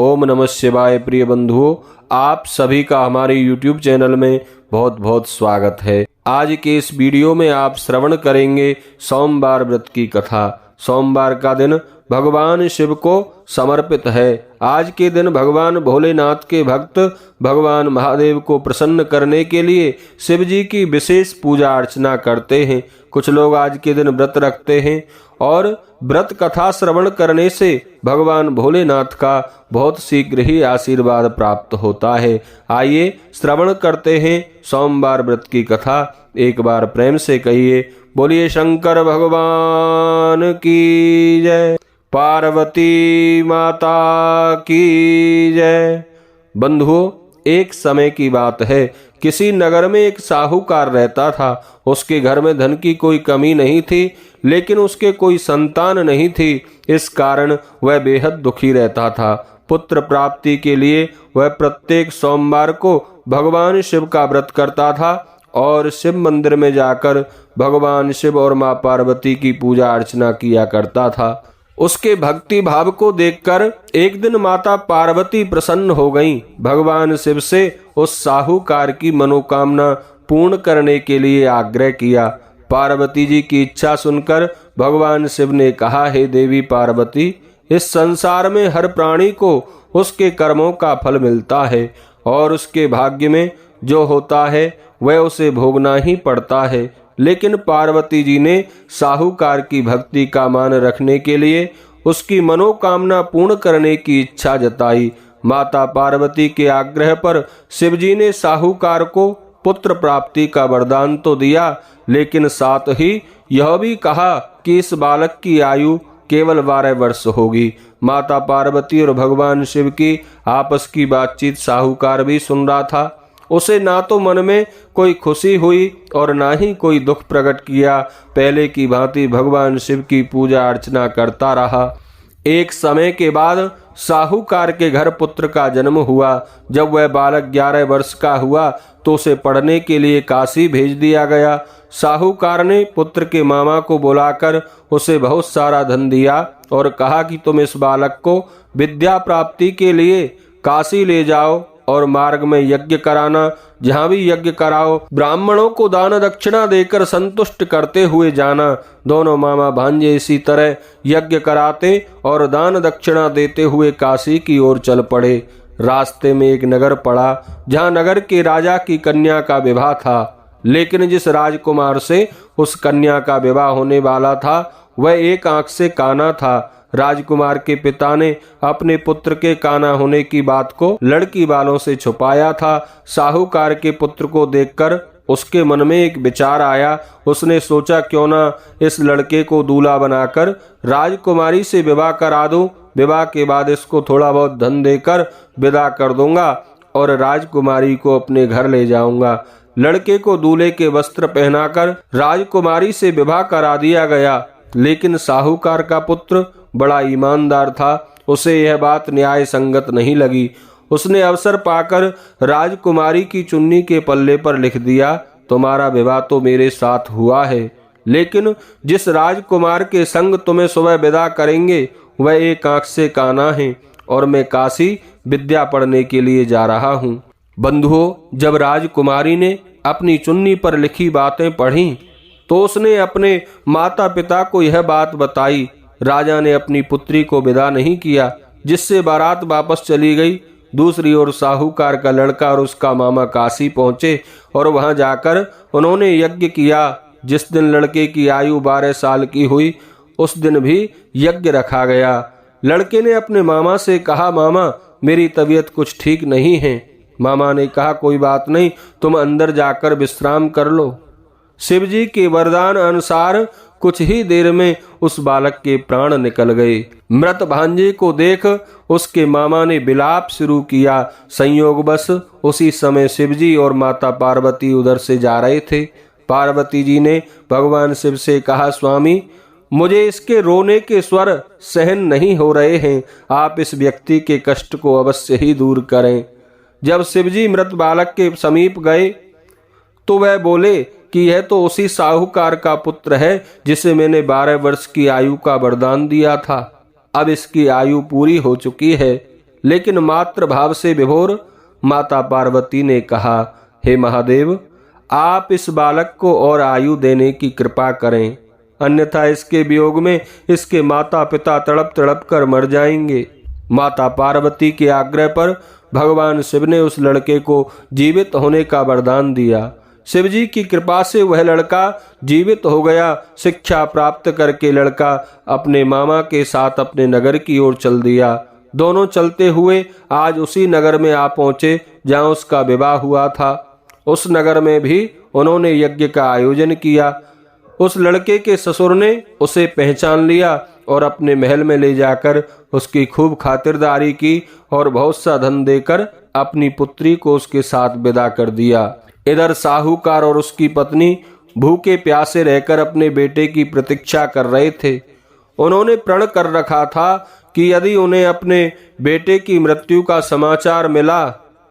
ओम नमः शिवाय। प्रिय बंधुओं, आप सभी का हमारे YouTube चैनल में बहुत बहुत स्वागत है। आज के इस वीडियो में आप श्रवण करेंगे सोमवार व्रत की कथा। सोमवार का दिन भगवान शिव को समर्पित है। आज के दिन भगवान भोलेनाथ के भक्त भगवान महादेव को प्रसन्न करने के लिए शिव जी की विशेष पूजा अर्चना करते हैं। कुछ लोग आज के दिन व्रत रखते हैं और व्रत कथा श्रवण करने से भगवान भोलेनाथ का बहुत शीघ्र ही आशीर्वाद प्राप्त होता है। आइए श्रवण करते हैं सोमवार व्रत की कथा। एक बार प्रेम से कहिए, बोलिए शंकर भगवान की जय, पार्वती माता की जय। बंधुओं, एक समय की बात है, किसी नगर में एक साहूकार रहता था। उसके घर में धन की कोई कमी नहीं थी, लेकिन उसके कोई संतान नहीं थी। इस कारण वह बेहद दुखी रहता था। पुत्र प्राप्ति के लिए वह प्रत्येक सोमवार को भगवान शिव का व्रत करता था और शिव मंदिर में जाकर भगवान शिव और मां पार्वती की पूजा अर्चना किया करता था। उसके भक्ति भाव को देखकर एक दिन माता पार्वती प्रसन्न हो गईं। भगवान शिव से उस साहूकार की मनोकामना पूर्ण करने के लिए आग्रह किया। पार्वती जी की इच्छा सुनकर भगवान शिव ने कहा, हे देवी पार्वती, इस संसार में हर प्राणी को उसके कर्मों का फल मिलता है और उसके भाग्य में जो होता है वह उसे भोगना ही पड़ता है। लेकिन पार्वती जी ने साहूकार की भक्ति का मान रखने के लिए उसकी मनोकामना पूर्ण करने की इच्छा जताई। माता पार्वती के आग्रह पर शिव जी ने साहूकार को पुत्र प्राप्ति का वरदान तो दिया, लेकिन साथ ही यह भी कहा कि इस बालक की आयु केवल 12 वर्ष होगी। माता पार्वती और भगवान शिव की आपस की बातचीत साहूकार भी सुन रहा था। उसे ना तो मन में कोई खुशी हुई और ना ही कोई दुख प्रकट किया। पहले की भांति भगवान शिव की पूजा अर्चना करता रहा। एक समय के बाद साहूकार के घर पुत्र का जन्म हुआ। जब वह बालक 11 वर्ष का हुआ तो उसे पढ़ने के लिए काशी भेज दिया गया। साहूकार ने पुत्र के मामा को बुलाकर उसे बहुत सारा धन दिया और कहा कि तुम इस बालक को विद्या प्राप्ति के लिए काशी ले जाओ और मार्ग में यज्ञ कराना। जहाँ भी यज्ञ कराओ ब्राह्मणों को दान दक्षिणा देकर संतुष्ट करते हुए जाना। दोनों मामा भांजे इसी तरह यज्ञ कराते और दान दक्षिणा देते हुए काशी की ओर चल पड़े। रास्ते में एक नगर पड़ा जहाँ नगर के राजा की कन्या का विवाह था, लेकिन जिस राजकुमार से उस कन्या का विवाह होने वाला था वह एक आंख से काना था। राजकुमार के पिता ने अपने पुत्र के काना होने की बात को लड़की वालों से छुपाया था। साहूकार के पुत्र को देखकर उसके मन में एक विचार आया। उसने सोचा, क्यों ना इस लड़के को दूल्हा बनाकर राजकुमारी से विवाह करा दूं। विवाह के बाद इसको थोड़ा बहुत धन देकर विदा कर दूंगा और राजकुमारी को अपने घर ले जाऊंगा। लड़के को दूल्हे के वस्त्र पहनाकर राजकुमारी से विवाह करा दिया गया, लेकिन साहूकार का पुत्र बड़ा ईमानदार था। उसे यह बात न्याय संगत नहीं लगी। उसने अवसर पाकर राजकुमारी की चुन्नी के पल्ले पर लिख दिया, तुम्हारा विवाह तो मेरे साथ हुआ है, लेकिन जिस राजकुमार के संग तुम्हें सुबह विदा करेंगे वह एक आंख से काना है और मैं काशी विद्या पढ़ने के लिए जा रहा हूँ। बंधुओं, जब राजकुमारी ने अपनी चुन्नी पर लिखी बातें पढ़ी तो उसने अपने माता पिता को यह बात बताई। राजा ने अपनी पुत्री को विदा नहीं किया, जिससे बारात वापस चली गई। दूसरी ओर साहूकार का लड़का और उसका मामा काशी पहुंचे और वहां जाकर उन्होंने यज्ञ किया। जिस दिन लड़के की आयु 12 साल की हुई उस दिन भी यज्ञ रखा गया। लड़के ने अपने मामा से कहा, मामा मेरी तबीयत कुछ ठीक नहीं है। मामा ने कहा, कोई बात नहीं, तुम अंदर जाकर विश्राम कर लो। शिवजी के वरदान अनुसार कुछ ही देर में उस बालक के प्राण निकल गए। मृत भांजे को देख उसके मामा ने विलाप शुरू किया। संयोगवश उसी समय शिवजी और माता पार्वती उधर से जा रहे थे। पार्वती जी ने भगवान शिव से कहा, स्वामी मुझे इसके रोने के स्वर सहन नहीं हो रहे हैं, आप इस व्यक्ति के कष्ट को अवश्य ही दूर करें। जब शिवजी मृत बालक के समीप गए तो वह बोले कि यह तो उसी साहूकार का पुत्र है जिसे मैंने 12 वर्ष की आयु का वरदान दिया था। अब इसकी आयु पूरी हो चुकी है, लेकिन मात्र भाव से विभोर माता पार्वती ने कहा, हे महादेव, आप इस बालक को और आयु देने की कृपा करें, अन्यथा इसके वियोग में इसके माता पिता तड़प तड़प कर मर जाएंगे। माता पार्वती के आग्रह पर भगवान शिव ने उस लड़के को जीवित होने का वरदान दिया। शिव जी की कृपा से वह लड़का जीवित हो गया। शिक्षा प्राप्त करके लड़का अपने मामा के साथ अपने नगर की ओर चल दिया। दोनों चलते हुए आज उसी नगर में आ पहुंचे जहां उसका विवाह हुआ था। उस नगर में भी उन्होंने यज्ञ का आयोजन किया। उस लड़के के ससुर ने उसे पहचान लिया और अपने महल में ले जाकर उसकी खूब खातिरदारी की और बहुत सा धन देकर अपनी पुत्री को उसके साथ विदा कर दिया। इधर साहूकार और उसकी पत्नी भूखे प्यासे रहकर अपने बेटे की प्रतीक्षा कर रहे थे। उन्होंने प्रण कर रखा था कि यदि उन्हें अपने बेटे की मृत्यु का समाचार मिला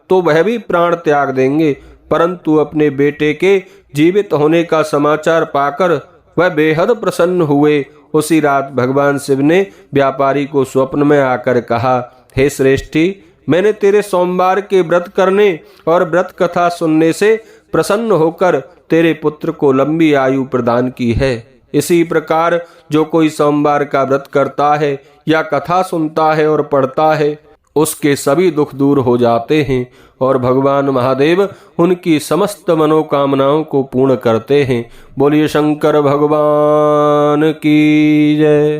तो वह भी प्राण त्याग देंगे, परंतु अपने बेटे के जीवित होने का समाचार पाकर वह बेहद प्रसन्न हुए। उसी रात भगवान शिव ने व्यापारी को स्वप्न में आकर कहा, हे श्रेष्ठी, मैंने तेरे सोमवार के व्रत करने और व्रत कथा सुनने से प्रसन्न होकर तेरे पुत्र को लंबी आयु प्रदान की है। इसी प्रकार जो कोई सोमवार का व्रत करता है या कथा सुनता है और पढ़ता है, उसके सभी दुख दूर हो जाते हैं और भगवान महादेव उनकी समस्त मनोकामनाओं को पूर्ण करते हैं। बोलिए शंकर भगवान की जय।